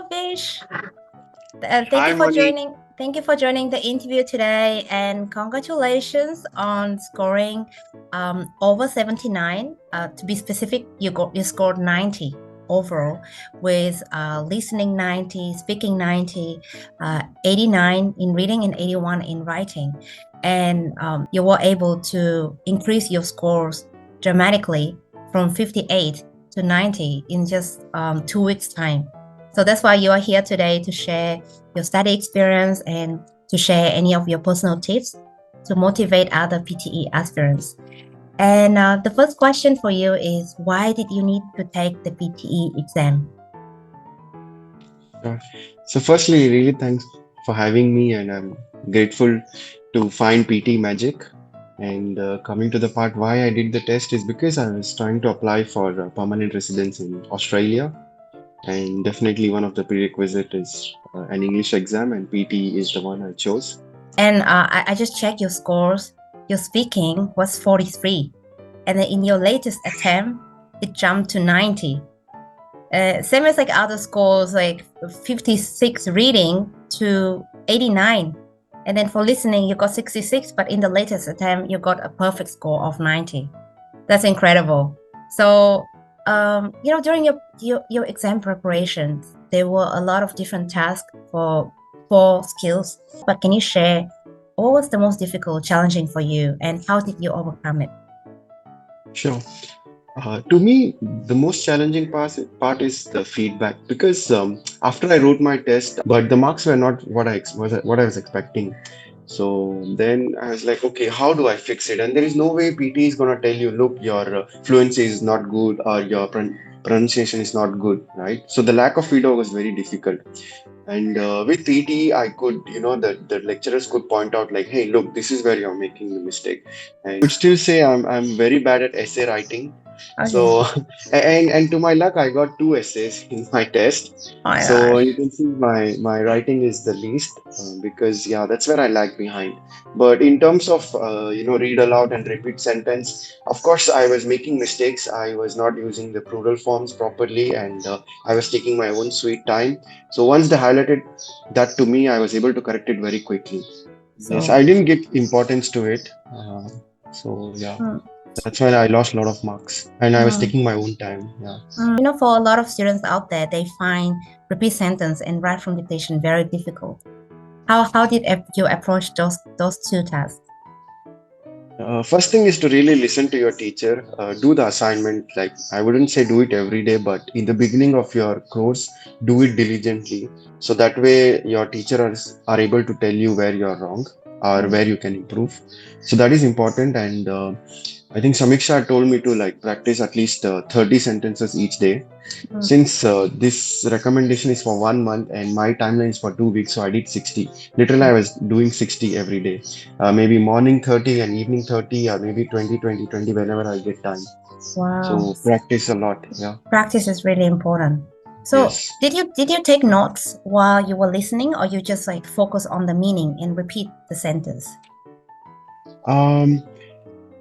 Vish. Thank Hi, you for Moni. joining. Thank you for joining the interview today, and congratulations on scoring over 79. To be specific, you scored 90 overall, with listening 90, speaking 90, 89 in reading, and 81 in writing, and you were able to increase your scores dramatically from 58 to 90 in just 2 weeks' time. So that's why you are here today, to share your study experience and to share any of your personal tips to motivate other PTE aspirants. And the first question for you is, why did you need to take the PTE exam? Sure. So, firstly, really thanks for having me, and I'm grateful to find PT Magic. And coming to the part why I did the test is because I was trying to apply for a permanent residence in Australia, and definitely one of the prerequisite is an English exam, and PT is the one I chose. And I just checked your scores. Your speaking was 43. And then in your latest attempt, it jumped to 90. Same as like other scores, like 56 reading to 89. And then for listening, you got 66, but in the latest attempt, you got a perfect score of 90. That's incredible. So, during your exam preparations, there were a lot of different tasks for skills. But can you share what was the most difficult, challenging for you, and how did you overcome it? Sure. To me, the most challenging part is the feedback because after I wrote my test, but the marks were not what I was expecting. So then I was like, okay, how do I fix it? And there is no way PT is gonna tell you, look, your fluency is not good or your pronunciation is not good, right? So the lack of feedback was very difficult. And with PT, I could, the lecturers could point out like, hey, look, this is where you're making the mistake. And I would still say I'm very bad at essay writing. Okay. So, and to my luck, I got two essays in my test. Oh my So gosh. you can see my writing is the least because yeah, that's where I lag behind. But in terms of read aloud and repeat sentence, of course, I was making mistakes. I was not using the plural forms properly, and I was taking my own sweet time. So once they highlighted that to me, I was able to correct it very quickly. Yes, So, I didn't get importance to it. So yeah, mm, that's why I lost a lot of marks, and I was mm, taking my own time. Yeah. for a lot of students out there, they find repeat sentence and write from dictation very difficult. How did you approach those two tasks? First thing is to really listen to your teacher. Do the assignment. Like I wouldn't say do it every day, but in the beginning of your course, do it diligently. So that way your teachers are able to tell you where you're wrong or where you can improve. So that is important. And I think Samiksha told me to like practice at least 30 sentences each day. Mm. Since this recommendation is for 1 month and my timeline is for 2 weeks, so I did 60. Literally, I was doing 60 every day. Maybe morning 30 and evening 30, or maybe 20, 20, 20 whenever I get time. Wow. So practice a lot. Yeah. Practice is really important. So Yes. did you take notes while you were listening, or you just like focus on the meaning and repeat the sentence? Um,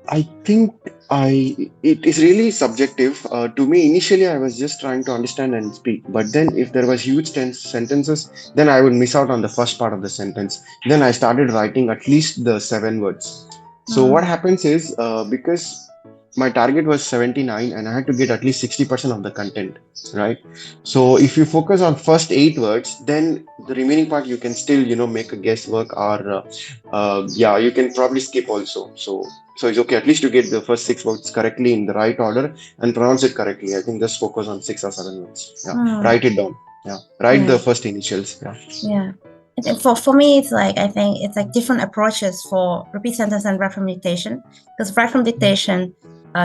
I think it is really subjective. To me, initially, I was just trying to understand and speak. But then, if there was huge tense sentences, then I would miss out on the first part of the sentence. Then I started writing at least the 7 words. So what happens is because my target was 79 and I had to get at least 60% of the content, right? So if you focus on first 8 words, then the remaining part you can still, make a guesswork or yeah, you can probably skip also. So it's okay. At least you get the first 6 words correctly in the right order and pronounce it correctly. I think just focus on 6 or 7 words. Yeah. Write it down. Yeah. Write the first initials. Yeah. Yeah. And for me, it's like, I think it's like different approaches for repeat sentence and write from dictation. Because write from dictation,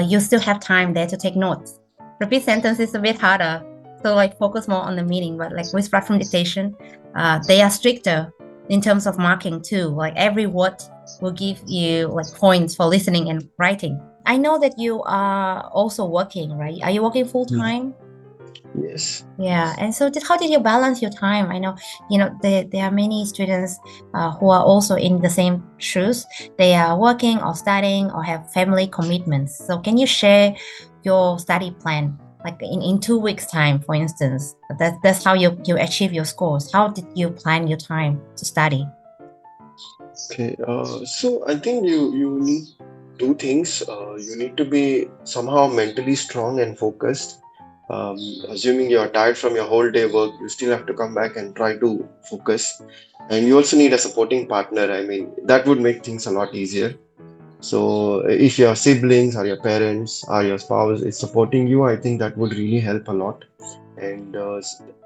you still have time there to take notes. Repeat sentence is a bit harder, so like focus more on the meaning. But like with write from dictation, they are stricter in terms of marking too. Like every word will give you like points for listening and writing. I know that you are also working, right? Are you working full time? Yes. Yeah, and so how did you balance your time? I know, there are many students who are also in the same shoes. They are working or studying or have family commitments. So can you share your study plan? like in 2 weeks time, for instance? That's how you achieve your scores. How did you plan your time to study? Okay, so I think you need two things. You need to be somehow mentally strong and focused. Um, Assuming you're tired from your whole day work, you still have to come back and try to focus. And you also need a supporting partner. I mean, that would make things a lot easier. So if your siblings or your parents or your spouse is supporting you, I think that would really help a lot. And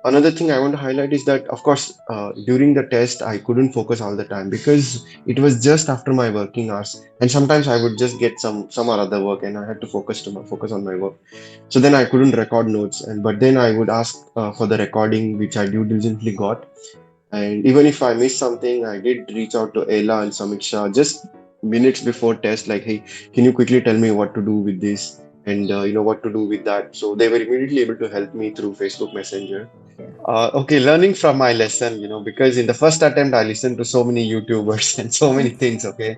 another thing I want to highlight is that, of course, during the test, I couldn't focus all the time because it was just after my working hours, and sometimes I would just get some or other work, and I had to focus on my work. So then I couldn't record notes, and but then I would ask for the recording, which I due diligently got. And even if I missed something, I did reach out to Ayla and Samiksha just minutes before test, like, hey, can you quickly tell me what to do with this and what to do with that? So they were immediately able to help me through Facebook Messenger. Okay, learning from my lesson, because in the first attempt I listened to so many YouTubers and so many things. Okay,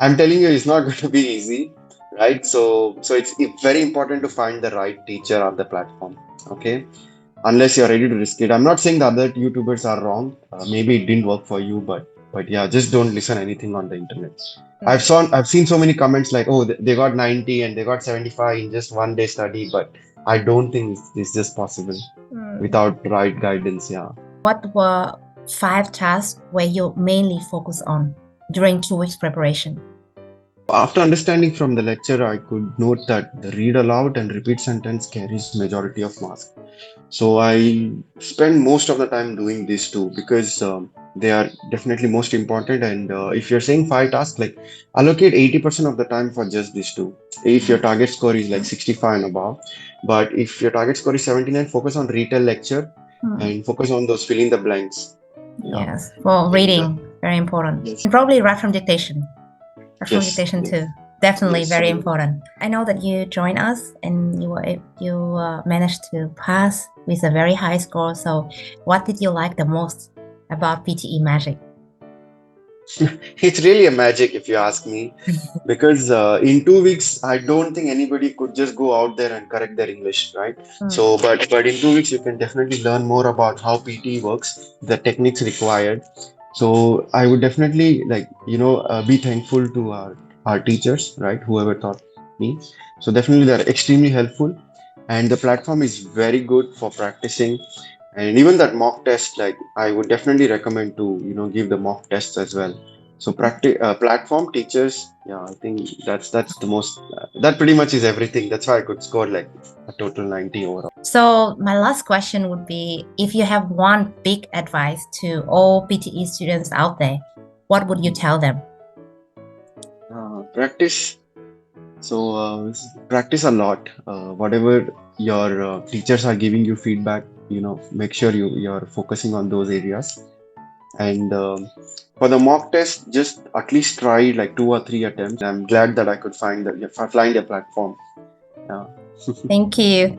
I'm telling you, it's not going to be easy, right? So it's very important to find the right teacher or the platform. Okay, unless you're ready to risk it. I'm not saying the other YouTubers are wrong. Maybe it didn't work for you, but yeah, just don't listen anything on the internet. I've seen so many comments like, oh, they got 90 and they got 75 in just one day study, but I don't think it's just possible without right guidance. Yeah. What were 5 tasks where you mainly focus on during 2 weeks preparation? After understanding from the lecture, I could note that the read aloud and repeat sentence carries majority of marks. So I spend most of the time doing these two because they are definitely most important. And if you're saying 5 tasks, like allocate 80% of the time for just these two. If your target score is like 65 and above, but if your target score is 79, focus on retail lecture and focus on those fill in the blanks. Yeah. Yes, for And reading, very important. yes, And probably write from dictation. Write from yes, dictation yes, too. Definitely yes. very So important. I know that you joined us and you managed to pass with a very high score. So, what did you like the most about PTE Magic? it's really a magic if you ask me, because in 2 weeks I don't think anybody could just go out there and correct their English, right? So, but in 2 weeks you can definitely learn more about how PT works, the techniques required. So I would definitely be thankful to our teachers, right? Whoever taught me. So definitely they're extremely helpful, and the platform is very good for practicing. And even that mock test, like I would definitely recommend to give the mock tests as well. So practice platform teachers, yeah, I think that's the most. That pretty much is everything. That's why I could score like a total 90 overall. So my last question would be, if you have one big advice to all PTE students out there, what would you tell them? Practice. So practice a lot. Whatever your teachers are giving you feedback, make sure you're focusing on those areas. And for the mock test, just at least try like 2 or 3 attempts. I'm glad that I could find a platform. Yeah. Thank you.